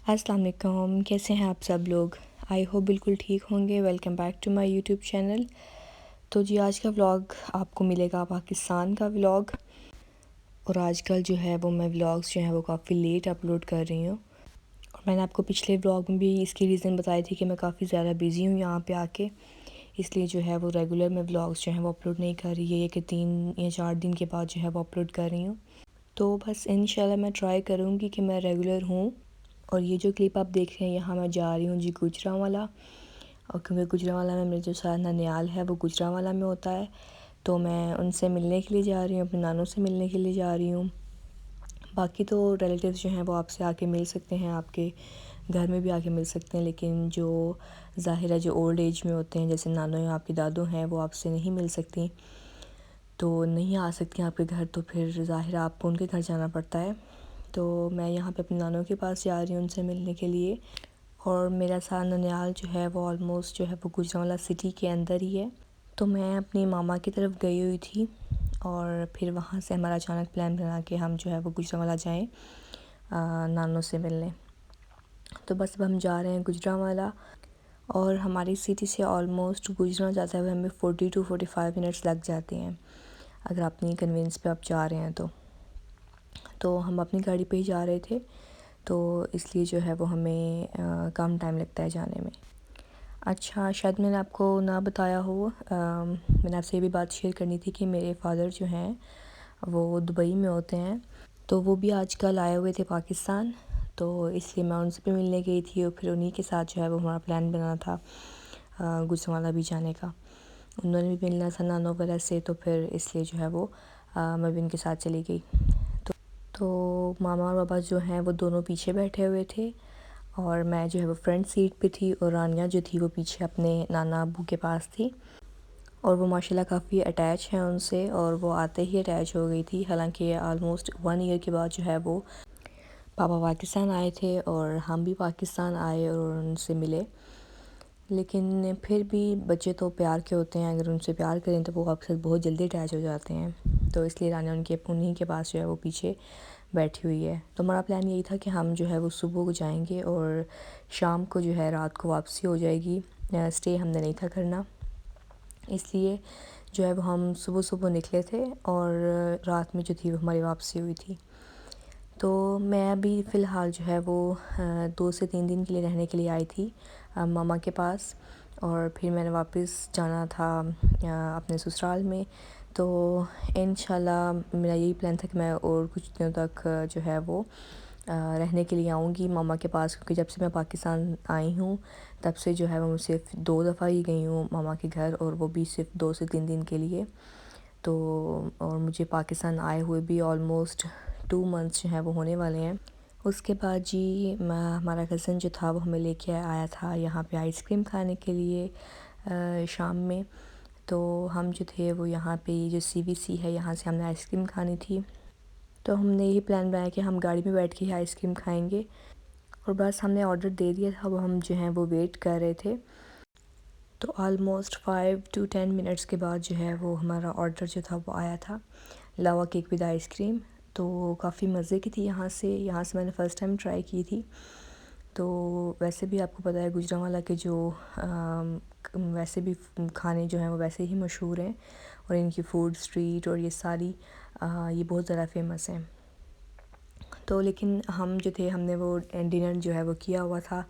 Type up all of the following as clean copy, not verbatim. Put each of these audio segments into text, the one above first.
अस्सलाम वालेकुम, कैसे हैं आप सब लोग। आई होप बिल्कुल ठीक होंगे। Welcome back to my YouTube channel. तो जी आज का व्लॉग आपको मिलेगा पाकिस्तान का व्लॉग। और आजकल जो है वो मैं व्लॉग्स जो हैं वो काफ़ी लेट अपलोड कर रही हूँ। और मैंने आपको पिछले व्लॉग में भी इसकी रीज़न बताई थी कि मैं काफ़ी ज़्यादा बिज़ी हूँ यहाँ पे आके, इसलिए जो है वो रेगुलर मैं व्लॉग्स जो हैं वो अपलोड नहीं कर रही है। ये कि 3 या 4 दिन के बाद जो है वो अपलोड कर रही हूँ। तो बस इंशाल्लाह मैं ट्राई करूँगी कि मैं रेगुलर हूँ। और ये जो क्लिप आप देख रहे हैं, यहाँ मैं जा रही हूँ जी गुजरांवाला। और क्योंकि गुजरांवाला में मेरा जो सारा ननियाल है वो गुजरांवाला में होता है, तो मैं उनसे मिलने के लिए जा रही हूँ, अपने नानों से मिलने के लिए जा रही हूँ। बाकी तो रिलेटिव्स जो हैं वो आपसे आके मिल सकते हैं, आपके घर में भी आके मिल सकते हैं, लेकिन जो ज़ाहिर है जो ओल्ड एज में होते हैं, जैसे नानो या आपकी दादू हैं, वो आपसे नहीं मिल सकती, तो नहीं आ सकती आपके घर, तो फिर ज़ाहिर आपको उनके घर जाना पड़ता है। तो मैं यहाँ पे अपने नानों के पास जा रही हूँ उनसे मिलने के लिए। और मेरा सारा ननियाल जो है वो ऑलमोस्ट जो है वो गुजरांवाला सिटी के अंदर ही है। तो मैं अपनी मामा की तरफ गई हुई थी और फिर वहाँ से हमारा अचानक प्लान बना कि हम जो है वो गुजरांवाला जाएं नानों से मिलने। तो बस अब हम जा रहे हैं गुजरांवाला। और हमारी सिटी से ऑलमोस्ट गुजरां जाते हुए हमें 40 to 45 मिनट्स लग जाते हैं, अगर अपनी कन्वेंस पे आप जा रहे हैं तो हम अपनी गाड़ी पे ही जा रहे थे, तो इसलिए जो है वो हमें कम टाइम लगता है जाने में। अच्छा, शायद मैंने आपको ना बताया हो, मैंने आपसे ये भी बात शेयर करनी थी कि मेरे फ़ादर जो हैं वो दुबई में होते हैं, तो वो भी आजकल आए हुए थे पाकिस्तान, तो इसलिए मैं उनसे भी मिलने गई थी। और फिर उन्हीं के साथ जो है वो हमारा प्लान बना था गुजरांवाला भी जाने का। उन्होंने भी मिलना था नानो वगैरह से, तो फिर इसलिए जो है वो मैं भी उनके साथ चली गई। तो मामा और पापा जो हैं वो दोनों पीछे बैठे हुए थे और मैं जो है वो फ्रंट सीट पे थी, और रानिया जो थी वो पीछे अपने नाना अब्बू के पास थी। और वो माशाल्लाह काफ़ी अटैच हैं उनसे, और वो आते ही अटैच हो गई थी। हालांकि ऑलमोस्ट 1 ईयर के बाद जो है वो पापा पाकिस्तान आए थे और हम भी पाकिस्तान आए और उनसे मिले। लेकिन फिर भी बच्चे तो प्यार के होते हैं, अगर उनसे प्यार करें तो वो अक्सर बहुत जल्दी अटैच हो जाते हैं। तो इसलिए रानिया उनके उन्हीं के पास जो है वो पीछे बैठी हुई है। तो हमारा प्लान यही था कि हम जो है वो सुबह को जाएंगे और शाम को जो है रात को वापसी हो जाएगी। स्टे हमने नहीं था करना, इसलिए जो है वो हम सुबह सुबह निकले थे और रात में जो थी वो हमारी वापसी हुई थी। तो मैं अभी फ़िलहाल जो है वो 2 से 3 दिन के लिए रहने के लिए आई थी मामा के पास, और फिर मैंने वापस जाना था अपने ससुराल में। तो इंशाल्लाह मेरा यही प्लान था कि मैं और कुछ दिनों तक जो है वो रहने के लिए आऊँगी मामा के पास, क्योंकि जब से मैं पाकिस्तान आई हूँ तब से जो है वो मैं सिर्फ़ 2 दफ़ा ही गई हूँ मामा के घर, और वो भी सिर्फ़ 2 से 3 दिन के लिए। तो और मुझे पाकिस्तान आए हुए भी ऑलमोस्ट 2 मंथ्स जो हैं वो होने वाले हैं। उसके बाद जी हमारा कज़न जो था वो हमें लेके आया था यहाँ पे आइसक्रीम खाने के लिए शाम में। तो हम जो थे वो यहाँ पे जो CVC है यहाँ से हमने आइसक्रीम खानी थी, तो हमने यही प्लान बनाया कि हम गाड़ी में बैठ के ही आइसक्रीम खाएंगे। और बस हमने ऑर्डर दे दिया था, वो हम जो हैं वो वेट कर रहे थे। तो ऑलमोस्ट 5 to 10 मिनट्स के बाद जो है वो हमारा ऑर्डर जो था वो आया था, लावा केक विद आइसक्रीम। तो काफ़ी मज़े की थी। यहाँ से मैंने फ़र्स्ट टाइम ट्राई की थी। तो वैसे भी आपको पता है गुजरांवाला के जो वैसे भी खाने जो हैं वो वैसे ही मशहूर हैं, और इनकी फ़ूड स्ट्रीट और ये सारी ये बहुत ज़्यादा फेमस हैं। तो लेकिन हम जो थे हमने वो डिनर जो है वो किया हुआ था,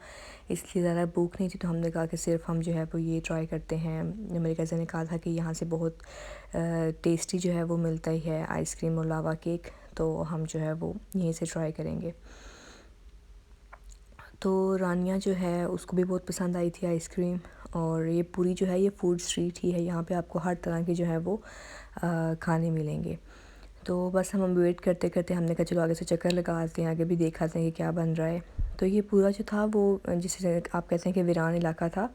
इसलिए ज़्यादा भूख नहीं थी, तो हमने कहा कि सिर्फ हम जो है वो ये ट्राई करते हैं। मेरे कज़न ने कहा था कि यहाँ से बहुत टेस्टी जो है वो मिलता ही है आइसक्रीम और लावा केक, तो हम जो है वो यहीं से ट्राई करेंगे। तो रानिया जो है उसको भी बहुत पसंद आई थी आइसक्रीम। और ये पूरी जो है ये फ़ूड स्ट्रीट ही है, यहाँ पे आपको हर तरह के जो है वो खाने मिलेंगे। तो बस हम वेट करते करते हमने कहा चलो आगे से चक्कर लगा आते हैं, आगे भी देख आते हैं कि क्या बन रहा है। तो ये पूरा जो था वो जिसे आप कहते हैं कि वीरान इलाका था,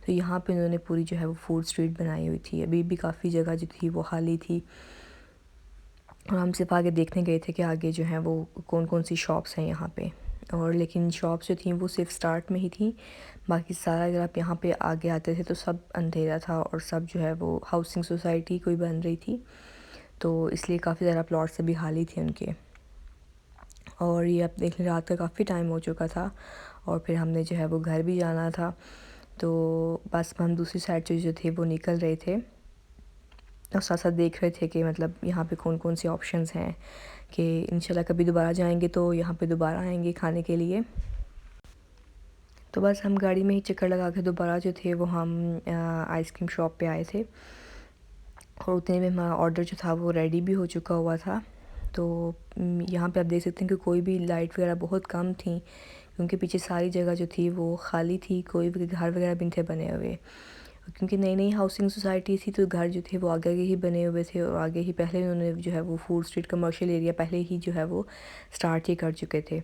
तो यहाँ पे उन्होंने पूरी जो है वो फ़ूड स्ट्रीट बनाई हुई थी। अभी भी काफ़ी जगह जो थी वो खाली थी, और हम सिर्फ आगे देखने गए थे कि आगे जो है वो कौन कौन सी शॉप्स हैं यहाँ पे। और लेकिन शॉप्स जो थी वो सिर्फ स्टार्ट में ही थी, बाकी सारा अगर आप यहाँ पे आगे आते थे तो सब अंधेरा था, और सब जो है वो हाउसिंग सोसाइटी कोई बन रही थी, तो इसलिए काफ़ी ज़्यादा प्लॉट्स अभी खाली थे उनके। और ये अब देख लें रात का काफ़ी टाइम हो चुका था और फिर हमने जो है वो घर भी जाना था। तो बस हम दूसरी साइड से जो थे वो निकल रहे थे और साथ साथ देख रहे थे कि मतलब यहाँ पे कौन कौन से ऑप्शंस हैं कि इंशाल्लाह कभी दोबारा जाएंगे तो यहाँ पे दोबारा आएंगे खाने के लिए। तो बस हम गाड़ी में ही चक्कर लगा के दोबारा जो थे वो हम आइसक्रीम शॉप पे आए थे और उतने में हमारा ऑर्डर जो था वो रेडी भी हो चुका हुआ था। तो यहाँ पे आप देख सकते हैं कि कोई भी लाइट वगैरह बहुत कम थी क्योंकि पीछे सारी जगह जो थी वो खाली थी, कोई भी घर वगैरह भी नहीं थे बने हुए क्योंकि नई नई हाउसिंग सोसाइटी थी। तो घर जो थे वो आगे आगे ही बने हुए थे और आगे ही पहले उन्होंने जो है वो फूड स्ट्रीट कमर्शियल एरिया पहले ही जो है वो स्टार्ट ही कर चुके थे।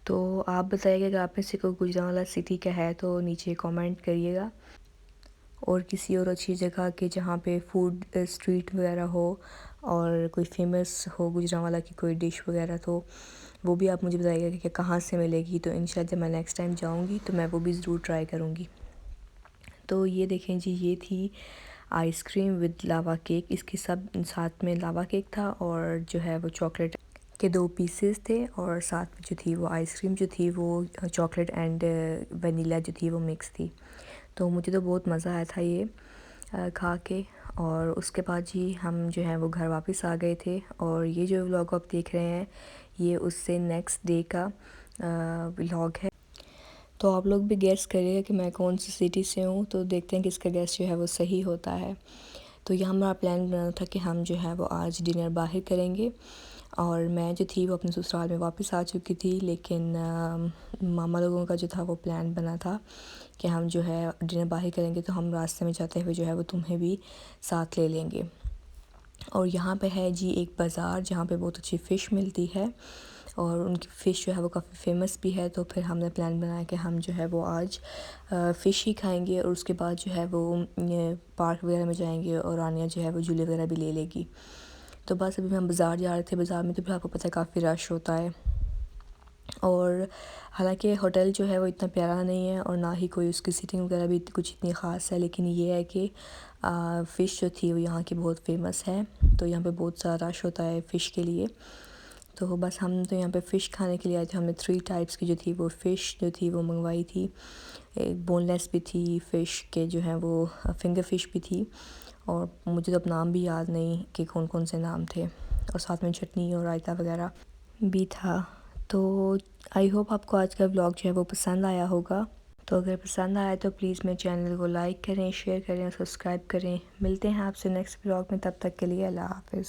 तो आप बताइएगा अगर आप में से कोई गुजरांवाला सिटी का है तो नीचे कमेंट करिएगा, और किसी और अच्छी जगह के जहाँ पे फूड स्ट्रीट वगैरह हो और कोई फेमस हो गुजरांवाला की कोई डिश वगैरह, तो वो भी आप मुझे बताइएगा कि कहाँ से मिलेगी। तो इंशाल्लाह जब मैं नेक्स्ट टाइम जाऊँगी तो मैं वो भी ज़रूर ट्राई करूँगी। तो ये देखें जी, ये थी आइसक्रीम विद लावा केक। इसके सब साथ में लावा केक था और जो है वो चॉकलेट के 2 पीसेस थे और साथ में जो थी वो आइसक्रीम जो थी वो चॉकलेट एंड वनीला जो थी वो मिक्स थी। तो मुझे तो बहुत मज़ा आया था ये खा के। और उसके बाद जी हम जो है वो घर वापस आ गए थे और ये जो व्लॉग आप देख रहे हैं ये उससे नेक्स्ट डे का व्लॉग है। तो आप लोग भी गेस करिएगा कि मैं कौन सी सिटी से हूँ, तो देखते हैं कि इसका गेस जो है वो सही होता है। तो यहाँ हमारा प्लान बना था कि हम जो है वो आज डिनर बाहर करेंगे और मैं जो थी वो अपने ससुराल में वापस आ चुकी थी, लेकिन मामा लोगों का जो था वो प्लान बना था कि हम जो है डिनर बाहर करेंगे, तो हम रास्ते में जाते हुए जो है वो तुम्हें भी साथ ले लेंगे। और यहाँ पे है जी एक बाज़ार जहाँ पे बहुत अच्छी फ़िश मिलती है और उनकी फ़िश जो है वो काफ़ी फ़ेमस भी है। तो फिर हमने प्लान बनाया कि हम जो है वो आज फ़िश ही खाएंगे और उसके बाद जो है वो पार्क वगैरह में जाएंगे और आनिया जो है वो झूले वगैरह भी ले लेगी। तो बस अभी हम बाज़ार जा रहे थे। बाज़ार में तो फिर आपको पता है काफ़ी रश होता है और हालांकि होटल जो है वो इतना प्यारा नहीं है और ना ही कोई उसकी सीटिंग वगैरह भी कुछ इतनी ख़ास है, लेकिन ये है कि फ़िश जो थी वो यहाँ की बहुत फेमस है। तो यहाँ पे बहुत सारा रश होता है फ़िश के लिए। तो बस हम तो यहाँ पे फ़िश खाने के लिए आए थे। हमने 3 टाइप्स की जो थी वो फ़िश जो थी वो मंगवाई थी। एक बोनलेस भी थी, फ़िश के जो है वो फिंगर फ़िश भी थी और मुझे तो अब नाम भी याद नहीं कि कौन कौन से नाम थे, और साथ में चटनी और रायता वगैरह भी था। तो आई होप आपको आज का व्लॉग जो है वो पसंद आया होगा। तो अगर पसंद आया तो प्लीज़ मेरे चैनल को लाइक करें, शेयर करें और सब्सक्राइब करें। मिलते हैं आपसे नेक्स्ट व्लॉग में, तब तक के लिए अल्लाह हाफ़िज़।